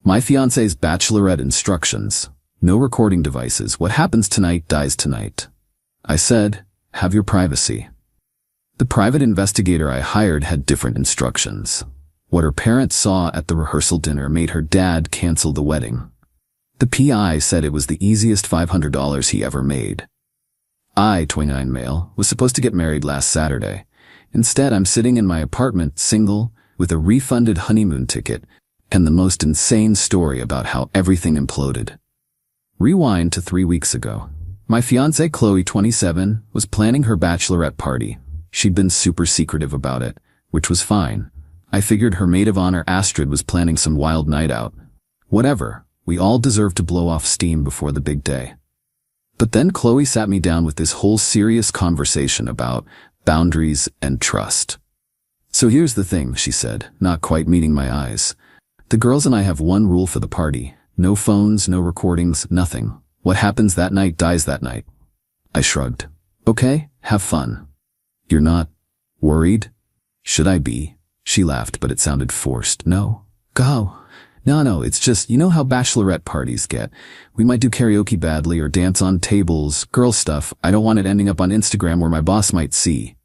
My fiancé's Bachelorette instructions. No recording devices. What happens tonight dies tonight. I said, have your privacy. The private investigator I hired had different instructions. What her parents saw at the rehearsal dinner made her dad cancel the wedding. The PI said it was the easiest $500 he ever made. I, 29 male, was supposed to get married last Saturday. Instead, I'm sitting in my apartment, single, with a refunded honeymoon ticket, and the most insane story about how everything imploded. Rewind to 3 weeks ago. My fiancée Qley, 27, was planning her bachelorette party. She'd been super secretive about it, which was fine. I figured her maid of honor Astrid was planning some wild night out. Whatever, we all deserve to blow off steam before the big day. But then Qley sat me down with this whole serious conversation about boundaries and trust. So here's the thing, she said, not quite meeting my eyes. The girls and I have one rule for the party. No phones, no recordings, nothing. What happens that night dies that night. I shrugged. Okay, have fun. You're not worried? Should I be? She laughed, but it sounded forced. No. Go. No, it's just, you know how bachelorette parties get. We might do karaoke badly or dance on tables, girl stuff. I don't want it ending up on Instagram where my boss might see.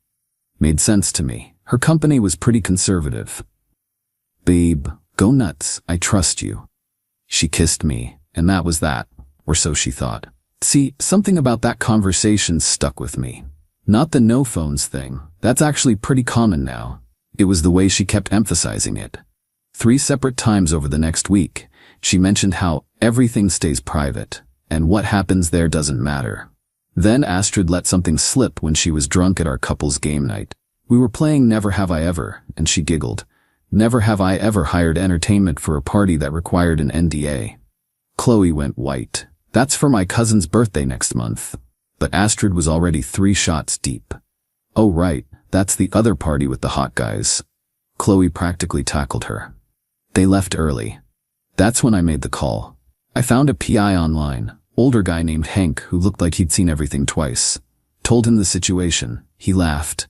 Made sense to me. Her company was pretty conservative. Babe, go nuts. I trust you. She kissed me, and that was that. Or so she thought. See, something about that conversation stuck with me. Not the no phones thing. That's actually pretty common now. It was the way she kept emphasizing it. 3 separate times over the next week, she mentioned how everything stays private, and what happens there doesn't matter. Then Astrid let something slip when she was drunk at our couple's game night. We were playing Never Have I Ever, and she giggled. Never have I ever hired entertainment for a party that required an NDA. Qley went white. That's for my cousin's birthday next month. But Astrid was already 3 shots deep. Oh right, that's the other party with the hot guys. Qley practically tackled her. They left early. That's when I made the call. I found a PI online, older guy named Hank who looked like he'd seen everything twice. Told him the situation. He laughed.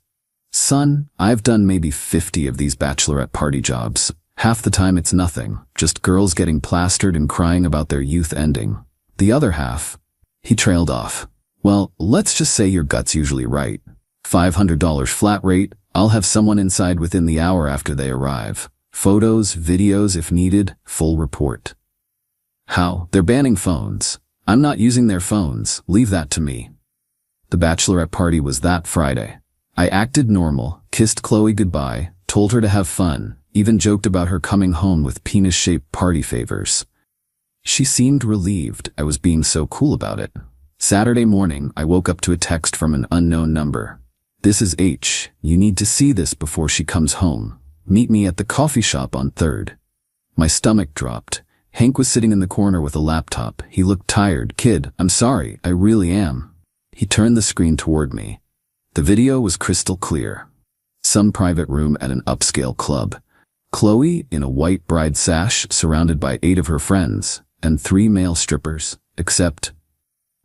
Son, I've done maybe 50 of these bachelorette party jobs. Half the time it's nothing, just girls getting plastered and crying about their youth ending. The other half, he trailed off. Well, let's just say your gut's usually right. $500 flat rate, I'll have someone inside within the hour after they arrive. Photos, videos if needed, full report. How? They're banning phones. I'm not using their phones, leave that to me. The bachelorette party was that Friday. I acted normal, kissed Qley goodbye, told her to have fun, even joked about her coming home with penis-shaped party favors. She seemed relieved I was being so cool about it. Saturday morning, I woke up to a text from an unknown number. This is H. You need to see this before she comes home. Meet me at the coffee shop on 3rd. My stomach dropped. Hank was sitting in the corner with a laptop. He looked tired. Kid, I'm sorry, I really am. He turned the screen toward me. The video was crystal clear. Some private room at an upscale club. Qley in a white bride sash surrounded by 8 of her friends, and 3 male strippers, except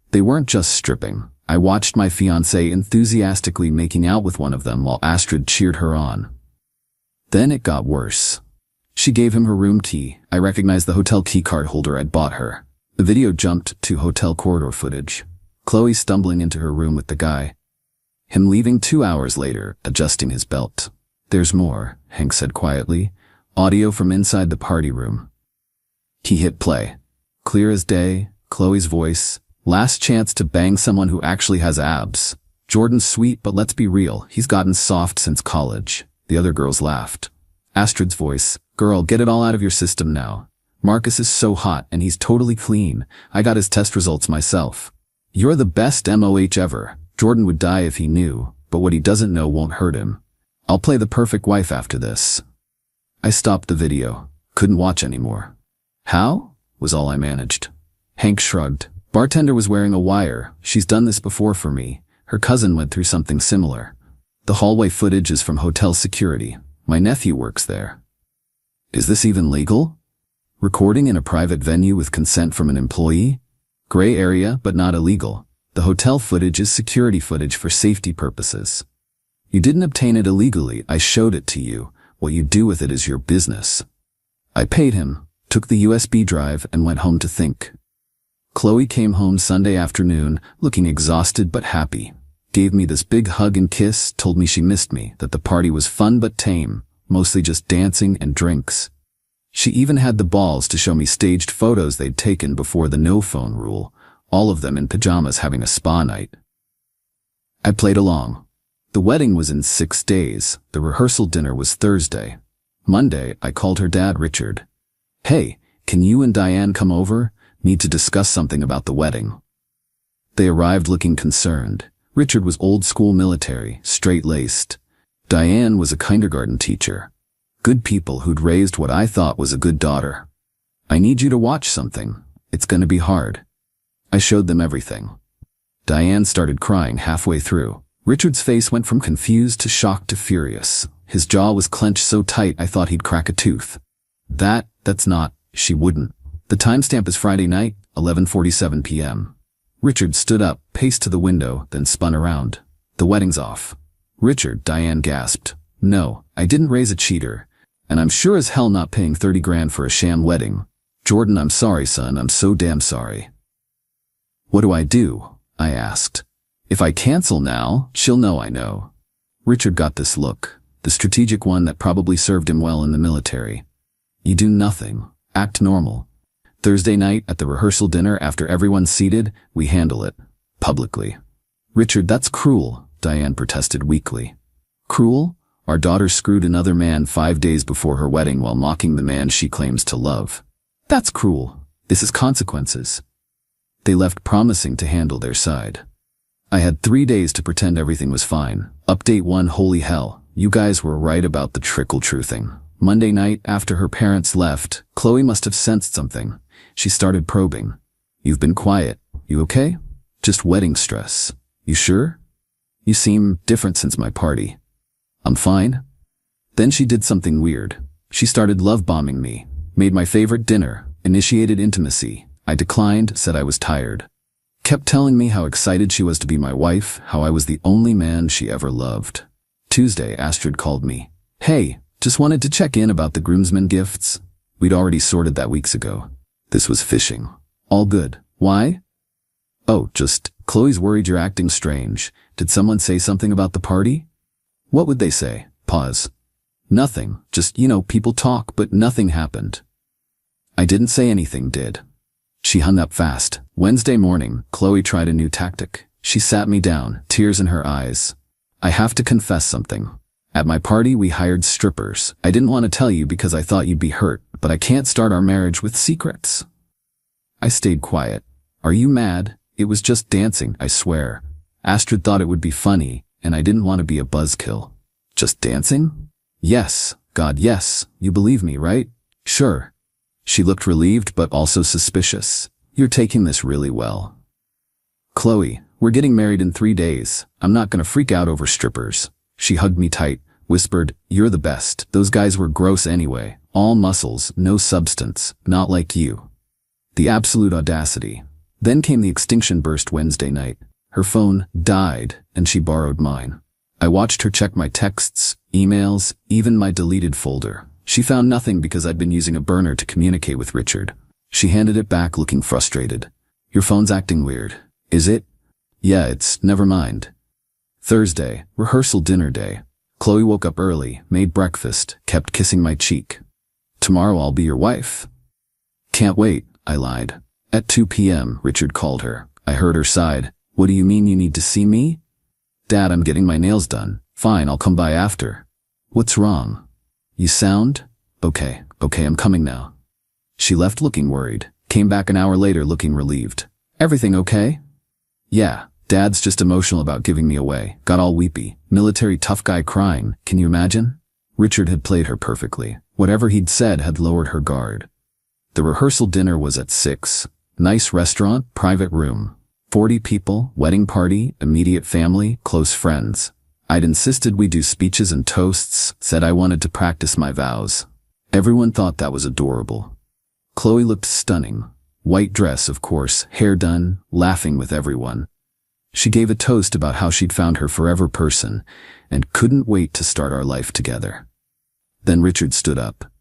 they weren't just stripping. I watched my fiancée enthusiastically making out with one of them while Astrid cheered her on. Then it got worse. She gave him her room key. I recognized the hotel key card holder I'd bought her. The video jumped to hotel corridor footage. Qley stumbling into her room with the guy. Him leaving 2 hours later, adjusting his belt. There's more, Hank said quietly. Audio from inside the party room. He hit play. Clear as day, Qley's voice. Last chance to bang someone who actually has abs. Jordan's sweet, but let's be real, he's gotten soft since college. The other girls laughed. Astrid's voice. Girl, get it all out of your system now. Marcus is so hot and he's totally clean. I got his test results myself. You're the best MOH ever. Jordan would die if he knew, but what he doesn't know won't hurt him. I'll play the perfect wife after this. I stopped the video. Couldn't watch anymore. How? Was all I managed. Hank shrugged. Bartender was wearing a wire. She's done this before for me. Her cousin went through something similar. The hallway footage is from hotel security. My nephew works there. Is this even legal? Recording in a private venue with consent from an employee? Gray area, but not illegal. The hotel footage is security footage for safety purposes. You didn't obtain it illegally. I showed it to you. What you do with it is your business. I paid him. Took the USB drive and went home to think. Qley came home Sunday afternoon, looking exhausted but happy. Gave me this big hug and kiss, told me she missed me, that the party was fun but tame, mostly just dancing and drinks. She even had the balls to show me staged photos they'd taken before the no-phone rule, all of them in pajamas having a spa night. I played along. The wedding was in 6 days, the rehearsal dinner was Thursday. Monday, I called her dad, Richard. Hey, can you and Diane come over? Need to discuss something about the wedding. They arrived looking concerned. Richard was old-school military, straight-laced. Diane was a kindergarten teacher. Good people who'd raised what I thought was a good daughter. I need you to watch something. It's gonna be hard. I showed them everything. Diane started crying halfway through. Richard's face went from confused to shocked to furious. His jaw was clenched so tight I thought he'd crack a tooth. That's not, she wouldn't. The timestamp is Friday night, 11:47 p.m. Richard stood up, paced to the window, then spun around. The wedding's off. Richard, Diane gasped. No, I didn't raise a cheater. And I'm sure as hell not paying 30 grand for a sham wedding. Jordan, I'm sorry, son, I'm so damn sorry. What do I do? I asked. If I cancel now, she'll know I know. Richard got this look, the strategic one that probably served him well in the military. You do nothing. Act normal. Thursday night at the rehearsal dinner after everyone's seated, we handle it. Publicly. Richard, that's cruel, Diane protested weakly. Cruel? Our daughter screwed another man 5 days before her wedding while mocking the man she claims to love. That's cruel. This is consequences. They left promising to handle their side. I had 3 days to pretend everything was fine. Update 1, holy hell, you guys were right about the trickle-truthing. Monday night, after her parents left, Qley must have sensed something. She started probing. You've been quiet. You okay? Just wedding stress. You sure? You seem different since my party. I'm fine. Then she did something weird. She started love-bombing me, made my favorite dinner, initiated intimacy. I declined, said I was tired. Kept telling me how excited she was to be my wife, how I was the only man she ever loved. Tuesday, Astrid called me. Hey, just wanted to check in about the groomsmen gifts. We'd already sorted that weeks ago. This was fishing. All good. Why? Oh, just, Qley's worried you're acting strange. Did someone say something about the party? What would they say? Pause. Nothing. Just, people talk, but nothing happened. I didn't say anything, did. She hung up fast. Wednesday morning, Qley tried a new tactic. She sat me down, tears in her eyes. I have to confess something. At my party, we hired strippers. I didn't want to tell you because I thought you'd be hurt, but I can't start our marriage with secrets. I stayed quiet. Are you mad? It was just dancing, I swear. Astrid thought it would be funny, and I didn't want to be a buzzkill. Just dancing? Yes. God, yes. You believe me, right? Sure. She looked relieved but also suspicious. You're taking this really well. Qley, we're getting married in 3 days. I'm not gonna freak out over strippers. She hugged me tight, whispered, you're the best. Those guys were gross anyway. All muscles, no substance, not like you. The absolute audacity. Then came the extinction burst Wednesday night. Her phone died, and she borrowed mine. I watched her check my texts, emails, even my deleted folder. She found nothing because I'd been using a burner to communicate with Richard. She handed it back looking frustrated. Your phone's acting weird. Is it? Yeah, it's, never mind. Thursday, rehearsal dinner day. Qley woke up early, made breakfast, kept kissing my cheek. Tomorrow I'll be your wife. Can't wait, I lied. At 2 p.m., Richard called her. I heard her sigh. What do you mean you need to see me? Dad, I'm getting my nails done. Fine, I'll come by after. What's wrong? You sound? Okay, I'm coming now. She left looking worried, came back an hour later looking relieved. Everything okay? Yeah, Dad's just emotional about giving me away. Got all weepy. Military tough guy crying. Can you imagine? Richard had played her perfectly. Whatever he'd said had lowered her guard. The rehearsal dinner was at 6. Nice restaurant, private room. 40 people, wedding party, immediate family, close friends. I'd insisted we do speeches and toasts, said I wanted to practice my vows. Everyone thought that was adorable. Qley looked stunning. White dress, of course, hair done, laughing with everyone. She gave a toast about how she'd found her forever person and couldn't wait to start our life together. Then Richard stood up.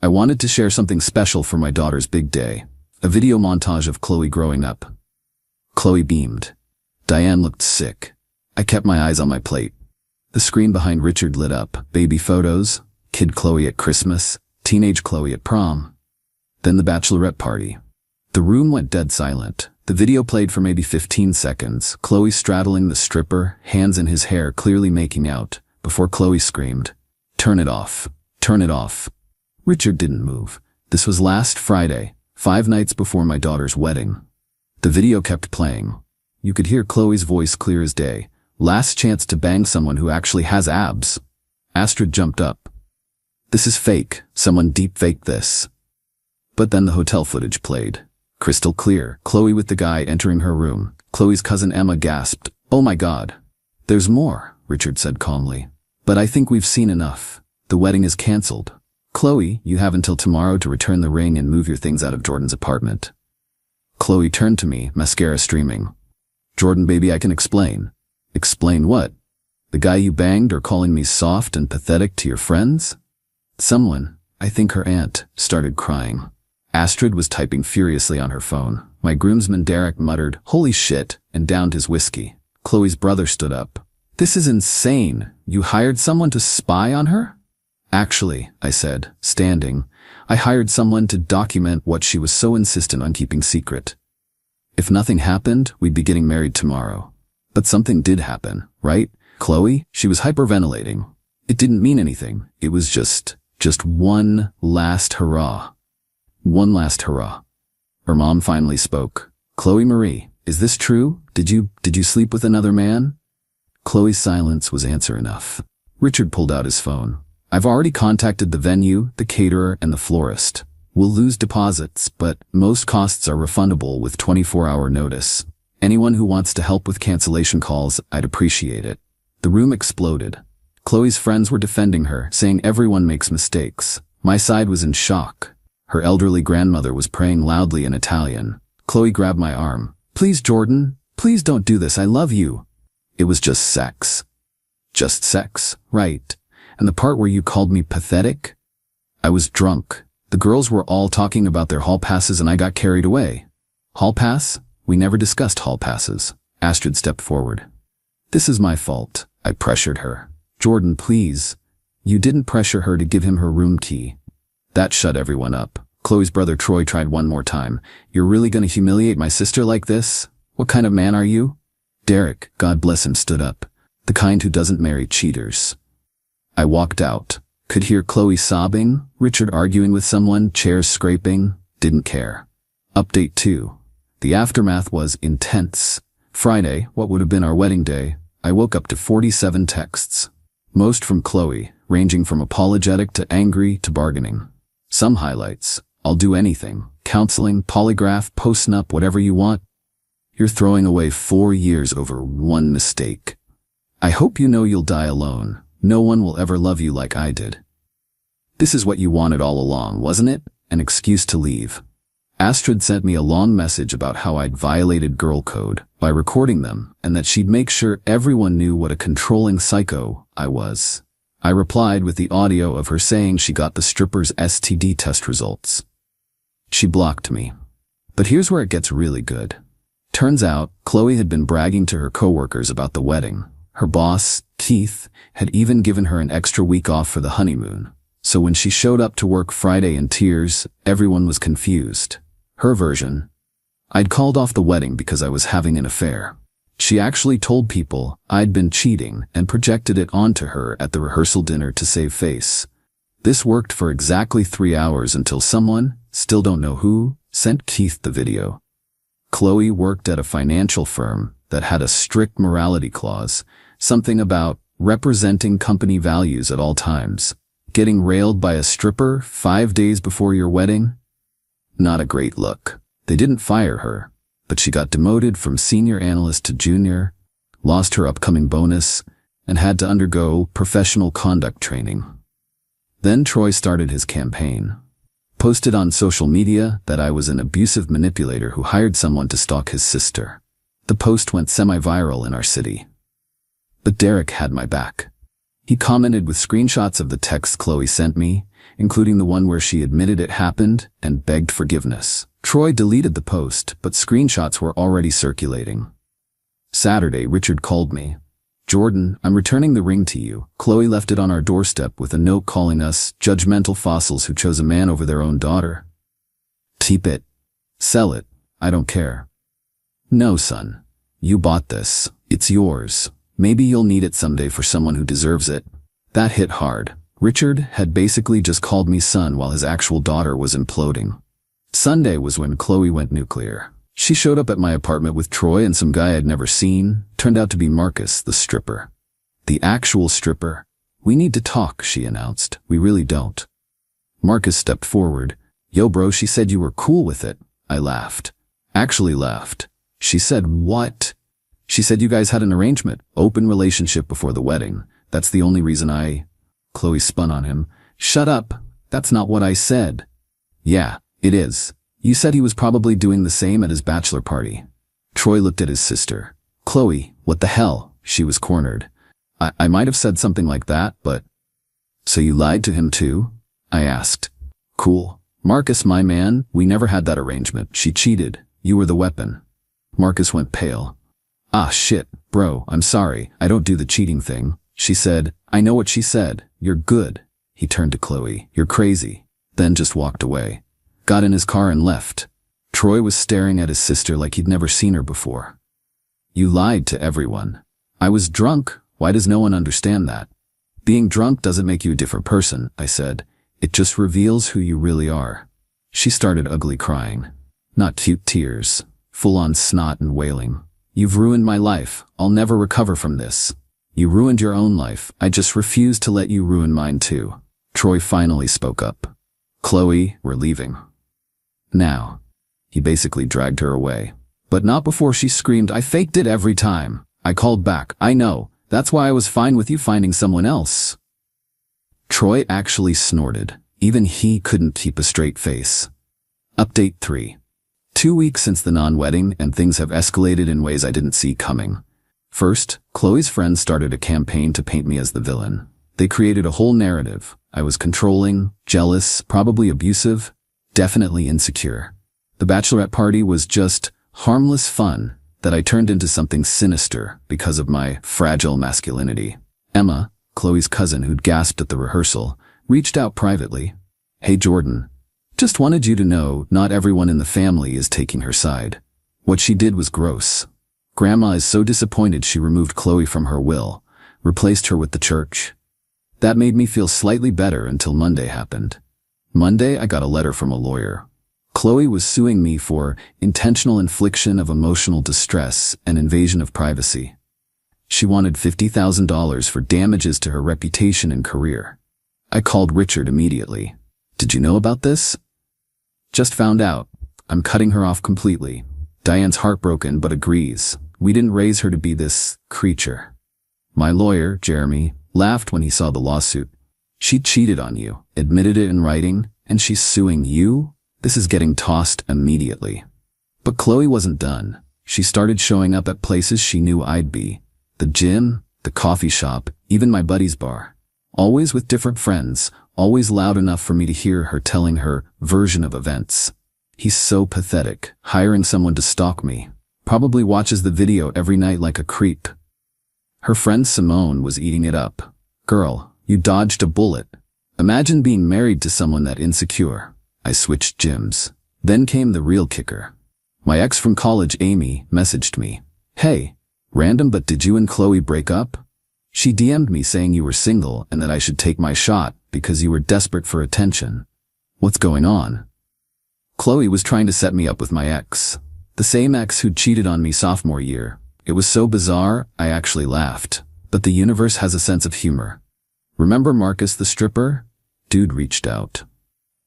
I wanted to share something special for my daughter's big day. A video montage of Qley growing up. Qley beamed. Diane looked sick. I kept my eyes on my plate. The screen behind Richard lit up. Baby photos, kid Qley at Christmas, teenage Qley at prom. Then the bachelorette party. The room went dead silent. The video played for maybe 15 seconds. Qley straddling the stripper, hands in his hair, clearly making out, before Qley screamed, "Turn it off. Turn it off." Richard didn't move. This was last Friday, 5 nights before my daughter's wedding. The video kept playing. You could hear Qley's voice clear as day. Last chance to bang someone who actually has abs. Astrid jumped up. This is fake. Someone deep-faked this. But then the hotel footage played. Crystal clear. Qley with the guy entering her room. Qley's cousin Emma gasped, "Oh my God." "There's more," Richard said calmly. "But I think we've seen enough. The wedding is cancelled. Qley, you have until tomorrow to return the ring and move your things out of Jordan's apartment." Qley turned to me, mascara streaming. "Jordan baby, I can explain." "Explain what? The guy you banged or calling me soft and pathetic to your friends?" Someone, I think her aunt, started crying. Astrid was typing furiously on her phone. My groomsman Derek muttered, "Holy shit," and downed his whiskey. Qley's brother stood up. "This is insane. You hired someone to spy on her?" "Actually," I said, standing, "I hired someone to document what she was so insistent on keeping secret. If nothing happened, we'd be getting married tomorrow. But something did happen, right? Qley, she was hyperventilating. It didn't mean anything. It was just one last hurrah. One last hurrah." Her mom finally spoke. "Qley Marie, is this true? Did you sleep with another man?" Qley's silence was answer enough. Richard pulled out his phone. "I've already contacted the venue, the caterer, and the florist. We'll lose deposits, but most costs are refundable with 24-hour notice. Anyone who wants to help with cancellation calls, I'd appreciate it." The room exploded. Qley's friends were defending her, saying everyone makes mistakes. My side was in shock. Her elderly grandmother was praying loudly in Italian. Qley grabbed my arm. "Please, Jordan, please don't do this. I love you." "It was just sex." "Just sex, right. And the part where you called me pathetic?" "I was drunk. The girls were all talking about their hall passes and I got carried away." "Hall pass? We never discussed hall passes." Astrid stepped forward. "This is my fault." I pressured her. "Jordan, please." "You didn't pressure her to give him her room key." That shut everyone up. Qley's brother Troy tried one more time. "You're really going to humiliate my sister like this? What kind of man are you?" Derek, God bless him, stood up. "The kind who doesn't marry cheaters." I walked out. Could hear Qley sobbing, Richard arguing with someone, chairs scraping. Didn't care. Update 2. The aftermath was intense. Friday, what would have been our wedding day, I woke up to 47 texts. Most from Qley, ranging from apologetic to angry to bargaining. Some highlights. "I'll do anything. Counseling, polygraph, post-nup, whatever you want. You're throwing away 4 years over one mistake. I hope you know you'll die alone. No one will ever love you like I did. This is what you wanted all along, wasn't it? An excuse to leave." Astrid sent me a long message about how I'd violated girl code by recording them and that she'd make sure everyone knew what a controlling psycho I was. I replied with the audio of her saying she got the stripper's STD test results. She blocked me. But here's where it gets really good. Turns out, Qley had been bragging to her coworkers about the wedding. Her boss, Keith, had even given her an extra week off for the honeymoon. So when she showed up to work Friday in tears, everyone was confused. Her version: "I'd called off the wedding because I was having an affair." She actually told people I'd been cheating and projected it onto her at the rehearsal dinner to save face. This worked for exactly 3 hours until someone, still don't know who, sent Keith the video. Qley worked at a financial firm that had a strict morality clause, something about representing company values at all times. Getting railed by a stripper 5 days before your wedding? Not a great look. They didn't fire her, but she got demoted from senior analyst to junior, lost her upcoming bonus, and had to undergo professional conduct training. Then Troy started his campaign. Posted on social media that I was an abusive manipulator who hired someone to stalk his sister. The post went semi-viral in our city. But Derek had my back. He commented with screenshots of the text Qley sent me, including the one where she admitted it happened and begged forgiveness. Troy deleted the post, but screenshots were already circulating. Saturday, Richard called me. "Jordan, I'm returning the ring to you. Qley left it on our doorstep with a note calling us judgmental fossils who chose a man over their own daughter. Keep it. Sell it. I don't care." "No, son. You bought this. It's yours. Maybe you'll need it someday for someone who deserves it." That hit hard. Richard had basically just called me son while his actual daughter was imploding. Sunday was when Qley went nuclear. She showed up at my apartment with Troy and some guy I'd never seen. Turned out to be Marcus, the stripper. The actual stripper. "We need to talk," she announced. "We really don't." Marcus stepped forward. "Yo bro, she said you were cool with it." I laughed. Actually laughed. She said, "What?" "She said you guys had an arrangement, open relationship before the wedding. That's the only reason I—" Qley spun on him. "Shut up. That's not what I said." "Yeah, it is. You said he was probably doing the same at his bachelor party." Troy looked at his sister. "Qley, what the hell?" She was cornered. I might have said something like that, but—" "So you lied to him too?" I asked. "Cool. Marcus, my man, we never had that arrangement. She cheated. You were the weapon." Marcus went pale. "Ah shit, bro, I'm sorry. I don't do the cheating thing." She said, "I know what she said. You're good." He turned to Qley. "You're crazy." Then just walked away. Got in his car and left. Troy was staring at his sister like he'd never seen her before. "You lied to everyone." "I was drunk. Why does no one understand that?" "Being drunk doesn't make you a different person," I said. "It just reveals who you really are." She started ugly crying. Not cute tears. Full-on snot and wailing. "You've ruined my life. I'll never recover from this." "You ruined your own life. I just refuse to let you ruin mine too." Troy finally spoke up. "Qley, we're leaving. Now." He basically dragged her away. But not before she screamed, "I faked it every time." I called back, "I know. That's why I was fine with you finding someone else." Troy actually snorted. Even he couldn't keep a straight face. Update 3. 2 weeks since the non-wedding, and things have escalated in ways I didn't see coming. First, Qley's friends started a campaign to paint me as the villain. They created a whole narrative. I was controlling, jealous, probably abusive, definitely insecure. The bachelorette party was just harmless fun that I turned into something sinister because of my fragile masculinity. Emma, Qley's cousin who'd gasped at the rehearsal, reached out privately. "Hey Jordan, just wanted you to know not everyone in the family is taking her side. What she did was gross. Grandma is so disappointed she removed Qley from her will, replaced her with the church." That made me feel slightly better until Monday happened. Monday, I got a letter from a lawyer. Qley was suing me for intentional infliction of emotional distress and invasion of privacy. She wanted $50,000 for damages to her reputation and career. I called Richard immediately. "Did you know about this?" "Just found out. I'm cutting her off completely." Diane's heartbroken but agrees. "We didn't raise her to be this creature." My lawyer, Jeremy, laughed when he saw the lawsuit. "She cheated on you, admitted it in writing, and she's suing you? This is getting tossed immediately." But Qley wasn't done. She started showing up at places she knew I'd be. The gym, the coffee shop, even my buddy's bar. Always with different friends, always loud enough for me to hear her telling her version of events. He's so pathetic, hiring someone to stalk me. Probably watches the video every night like a creep. Her friend Simone was eating it up. "Girl, you dodged a bullet. Imagine being married to someone that insecure." I switched gyms. Then came the real kicker. My ex from college, Amy, messaged me. "Hey, random, but did you and Qley break up? She DM'd me saying you were single and that I should take my shot because you were desperate for attention. What's going on?" Qley was trying to set me up with my ex. The same ex who'd cheated on me sophomore year. It was so bizarre, I actually laughed. But the universe has a sense of humor. "Remember Marcus the stripper?" Dude reached out.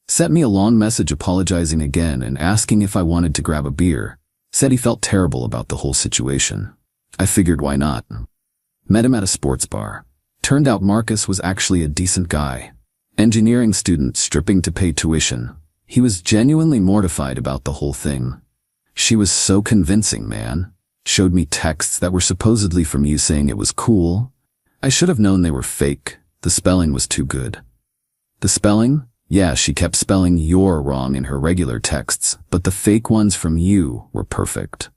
Sent me a long message apologizing again and asking if I wanted to grab a beer. Said he felt terrible about the whole situation. I figured why not. Met him at a sports bar. Turned out Marcus was actually a decent guy. Engineering student stripping to pay tuition. He was genuinely mortified about the whole thing. She was so convincing, man. Showed me texts that were supposedly from you saying it was cool. I should have known they were fake. The spelling was too good. The spelling? Yeah, she kept spelling "you're" wrong in her regular texts, but the fake ones from you were perfect.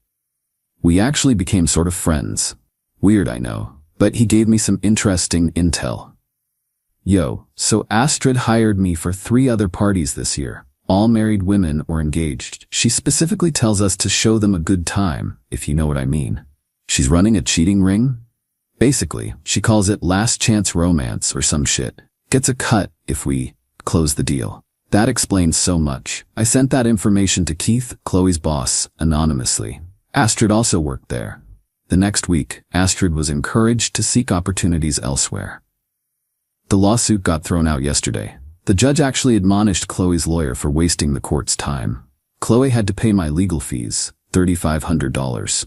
We actually became sort of friends. Weird, I know, but he gave me some interesting intel. Yo, so Astrid hired me for 3 other parties this year, all married women or engaged. She specifically tells us to show them a good time, if you know what I mean. She's running a cheating ring? Basically, she calls it last chance romance or some shit. Gets a cut if we close the deal. That explains so much. I sent that information to Keith, Qley's boss, anonymously. Astrid also worked there. The next week, Astrid was encouraged to seek opportunities elsewhere. The lawsuit got thrown out yesterday. The judge actually admonished Qley's lawyer for wasting the court's time. Qley had to pay my legal fees, $3,500.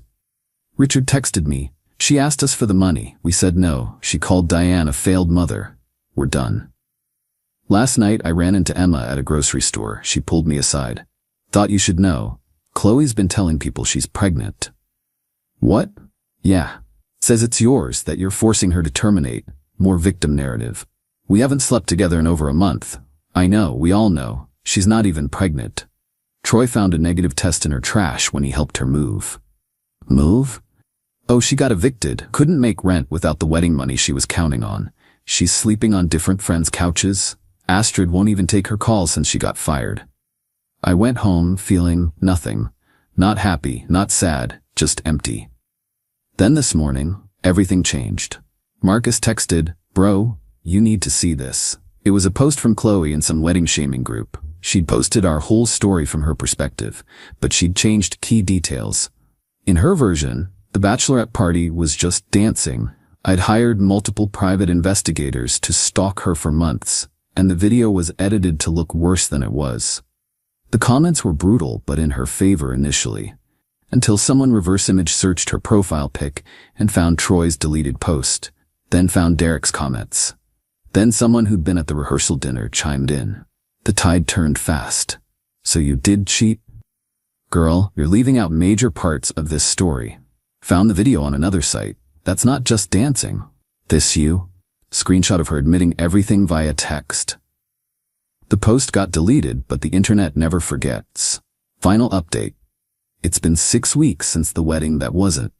Richard texted me. She asked us for the money. We said no. She called Diane a failed mother. We're done. Last night I ran into Emma at a grocery store. She pulled me aside. Thought you should know. Qley's been telling people she's pregnant. What? Yeah. Says it's yours, that you're forcing her to terminate. More victim narrative. We haven't slept together in over a month. I know, we all know. She's not even pregnant. Troy found a negative test in her trash when he helped her move. Move? Oh, she got evicted. Couldn't make rent without the wedding money she was counting on. She's sleeping on different friends' couches. Astrid won't even take her calls since she got fired. I went home feeling nothing. Not happy, not sad, just empty. Then this morning, everything changed. Marcus texted, "Bro, you need to see this." It was a post from Qley in some wedding shaming group. She'd posted our whole story from her perspective, but she'd changed key details. In her version, the bachelorette party was just dancing. I'd hired multiple private investigators to stalk her for months, and the video was edited to look worse than it was. The comments were brutal but in her favor initially, until someone reverse image searched her profile pic and found Troy's deleted post, then found Derek's comments. Then someone who'd been at the rehearsal dinner chimed in. The tide turned fast. So you did cheat? Girl, you're leaving out major parts of this story. Found the video on another site. That's not just dancing. This you? Screenshot of her admitting everything via text. The post got deleted, but the internet never forgets. Final update. It's been 6 weeks since the wedding that wasn't.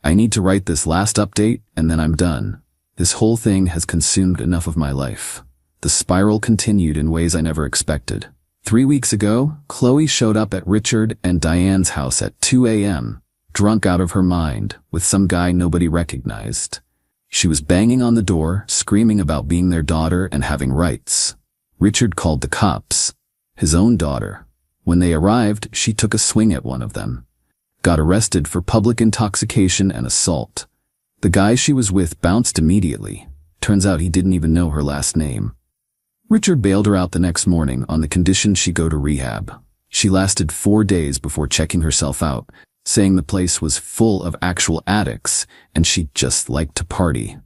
I need to write this last update, and then I'm done. This whole thing has consumed enough of my life. The spiral continued in ways I never expected. 3 weeks ago, Qley showed up at Richard and Diane's house at 2 a.m., drunk out of her mind, with some guy nobody recognized. She was banging on the door, screaming about being their daughter and having rights. Richard called the cops. His own daughter. When they arrived, she took a swing at one of them. Got arrested for public intoxication and assault. The guy she was with bounced immediately. Turns out he didn't even know her last name. Richard bailed her out the next morning on the condition she go to rehab. She lasted 4 days before checking herself out, saying the place was full of actual addicts and she just liked to party.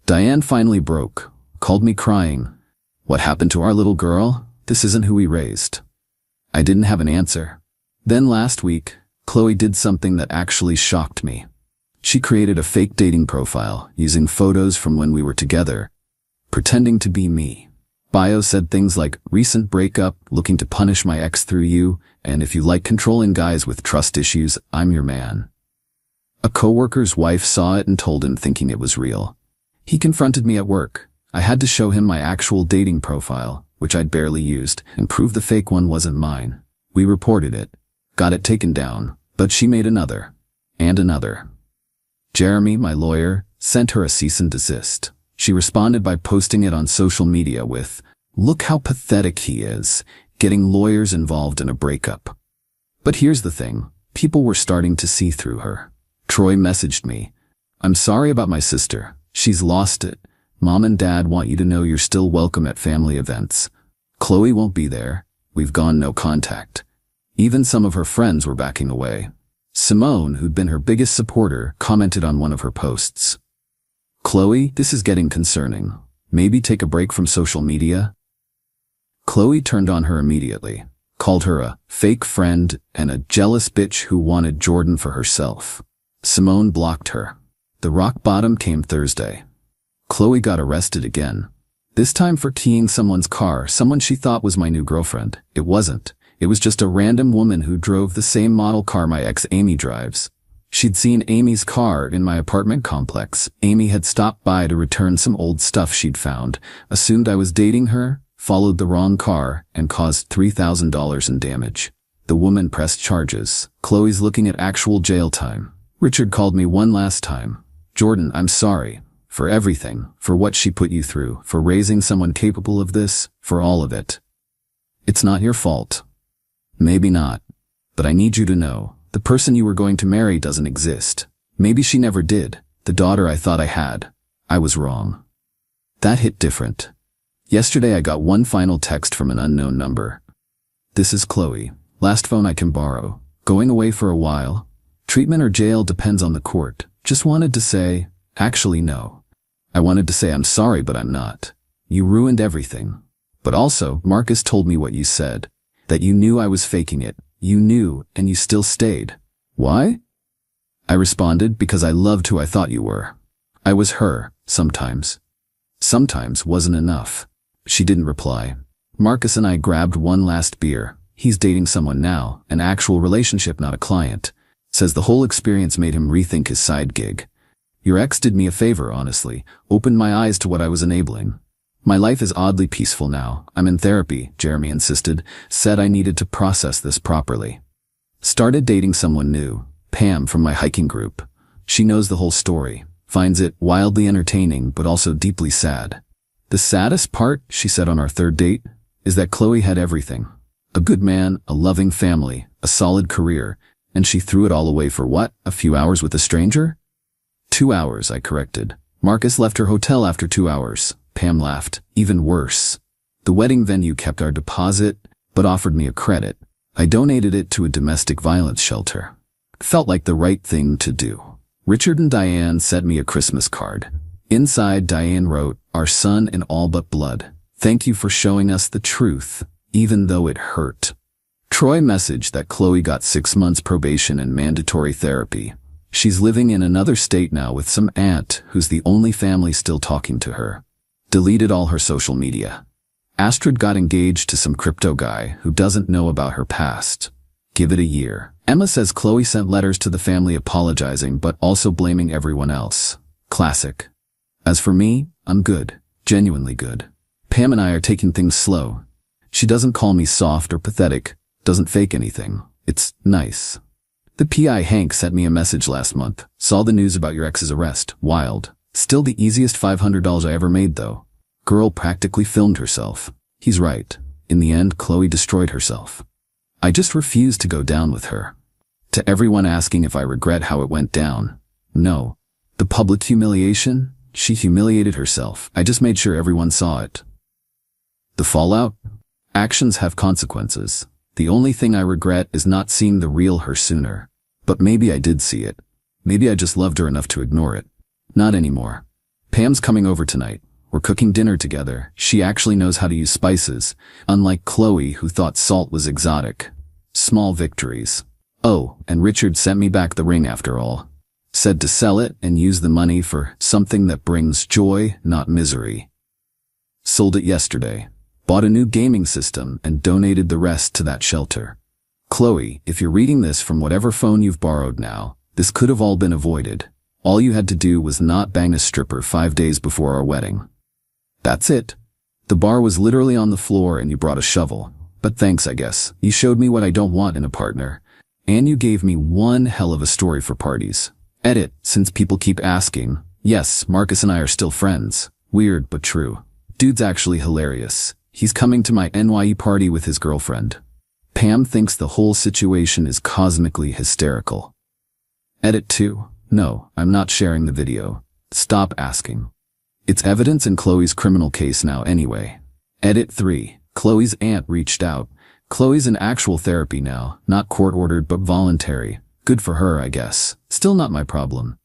Diane finally broke, called me crying. What happened to our little girl? This isn't who we raised. I didn't have an answer. Then last week, Qley did something that actually shocked me. She created a fake dating profile using photos from when we were together, pretending to be me. Bio said things like, recent breakup, looking to punish my ex through you, and if you like controlling guys with trust issues, I'm your man. A coworker's wife saw it and told him, thinking it was real. He confronted me at work. I had to show him my actual dating profile, which I'd barely used, and prove the fake one wasn't mine. We reported it. Got it taken down, but she made another. And another. Jeremy, my lawyer, sent her a cease and desist. She responded by posting it on social media with, "Look how pathetic he is, getting lawyers involved in a breakup." But here's the thing. People were starting to see through her. Troy messaged me. "I'm sorry about my sister. She's lost it. Mom and Dad want you to know you're still welcome at family events. Qley won't be there. We've gone no contact." Even some of her friends were backing away. Simone, who'd been her biggest supporter, commented on one of her posts. "Qley, this is getting concerning. Maybe take a break from social media?" Qley turned on her immediately, called her a fake friend and a jealous bitch who wanted Jordan for herself. Simone blocked her. The rock bottom came Thursday. Qley got arrested again. This time for keying someone's car, someone she thought was my new girlfriend. It wasn't. It was just a random woman who drove the same model car my ex Amy drives. She'd seen Amy's car in my apartment complex. Amy had stopped by to return some old stuff she'd found, assumed I was dating her, followed the wrong car, and caused $3,000 in damage. The woman pressed charges. Qley's looking at actual jail time. Richard called me one last time. Jordan, I'm sorry. For everything. For what she put you through. For raising someone capable of this. For all of it. It's not your fault. Maybe not. But I need you to know, the person you were going to marry doesn't exist. Maybe she never did. The daughter I thought I had. I was wrong. That hit different. Yesterday I got one final text from an unknown number. This is Qley. Last phone I can borrow. Going away for a while. Treatment or jail depends on the court. Just wanted to say, actually no. I wanted to say I'm sorry but I'm not. You ruined everything. But also, Marcus told me what you said. That you knew I was faking it. You knew, and you still stayed. Why? I responded because I loved who I thought you were. I was her, sometimes. Sometimes wasn't enough. She didn't reply. Marcus and I grabbed one last beer. He's dating someone now, an actual relationship, not a client. Says the whole experience made him rethink his side gig. Your ex did me a favor, honestly. Opened my eyes to what I was enabling. My life is oddly peaceful now. I'm in therapy, Jeremy insisted. Said I needed to process this properly. Started dating someone new. Pam from my hiking group. She knows the whole story. Finds it wildly entertaining but also deeply sad. The saddest part, she said on our third date, is that Qley had everything. A good man, a loving family, a solid career, and she threw it all away for what? A few hours with a stranger? 2 hours, I corrected. Marcus left her hotel after 2 hours. Pam laughed. Even worse. The wedding venue kept our deposit, but offered me a credit. I donated it to a domestic violence shelter. Felt like the right thing to do. Richard and Diane sent me a Christmas card. Inside, Diane wrote, "Our son in all but blood. Thank you for showing us the truth, even though it hurt." Troy messaged that Qley got 6 months probation and mandatory therapy. She's living in another state now with some aunt who's the only family still talking to her. Deleted all her social media. Astrid got engaged to some crypto guy who doesn't know about her past. Give it a year. Emma says Qley sent letters to the family apologizing but also blaming everyone else. Classic. As for me, I'm good. Genuinely good. Pam and I are taking things slow. She doesn't call me soft or pathetic. Doesn't fake anything. It's nice. The PI Hank sent me a message last month. Saw the news about your ex's arrest. Wild. Still the easiest $500 I ever made though. Girl practically filmed herself. He's right. In the end, Qley destroyed herself. I just refused to go down with her. To everyone asking if I regret how it went down. No. The public humiliation? She humiliated herself. I just made sure everyone saw it. The fallout? Actions have consequences. The only thing I regret is not seeing the real her sooner. But maybe I did see it. Maybe I just loved her enough to ignore it. Not anymore. Pam's coming over tonight. We're cooking dinner together. She actually knows how to use spices, unlike Qley who thought salt was exotic. Small victories. Oh, and Richard sent me back the ring after all. Said to sell it and use the money for something that brings joy, not misery. Sold it yesterday. Bought a new gaming system and donated the rest to that shelter. Qley, if you're reading this from whatever phone you've borrowed now, this could have all been avoided. All you had to do was not bang a stripper 5 days before our wedding. That's it. The bar was literally on the floor and you brought a shovel. But thanks, I guess. You showed me what I don't want in a partner. And you gave me one hell of a story for parties. Edit, since people keep asking. Yes, Marcus and I are still friends. Weird, but true. Dude's actually hilarious. He's coming to my NYE party with his girlfriend. Pam thinks the whole situation is cosmically hysterical. Edit 2. No, I'm not sharing the video. Stop asking. It's evidence in Qley's criminal case now anyway. Edit 3. Qley's aunt reached out. Qley's in actual therapy now, not court-ordered but voluntary. Good for her, I guess. Still not my problem.